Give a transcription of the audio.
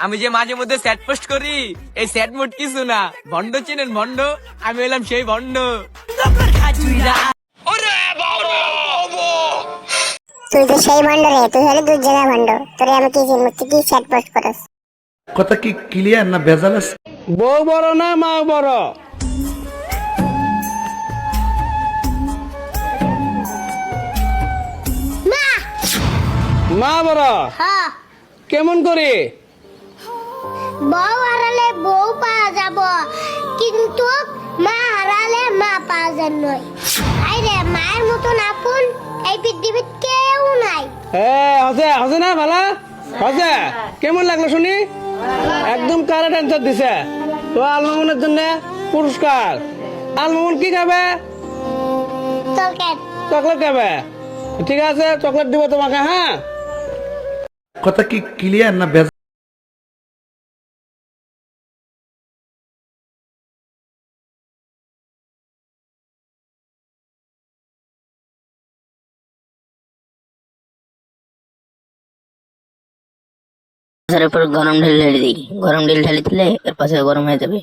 আমি যে মাঝে মধ্যে স্যাট পোস্ট করি, এই স্যাট মোড কিছু না, ভন্ড চিনেন ভন্ড, আমি হলাম সেই ভন্ড। তুই তো সেই ভণ্ড রে, তুই হলে দুই জায়গা ভণ্ড। তোরে আমি কি চিনব, তুই কি সেট পোস্ট করস? কথা কি ক্লিয়ার না ভেজাল আছে? বউ বড় না মা বড়? মা বড় হ্যাঁ, কেমন করে? বউ হারালে বউ পাওয়া যাব, কিন্তু মা হারালে মা পাওয়া যায় নয়। আইরে মায়ের মতন আপন এই পৃথিবীত কেউ নাই। হ্যাঁ হাসে হাসে না ভালা হাসে। কেমন লাগলো শুনি? একদম কারেক্ট অ্যান্সার দিছে। তো আলমামুনের জন্য পুরস্কার। আলমামুন কি খাবে? চলকেন চকলেট খাবে। ঠিক আছে, চকলেট দিব তোমাকে। হ্যাঁ, কথা কি ক্লিয়ার না ভেজাল? এর উপর গরম ঢেলে ঢেলে দিই, গরম ঢেলে ঢেলে দিলে এর পাশে গরম হয়ে যাবে।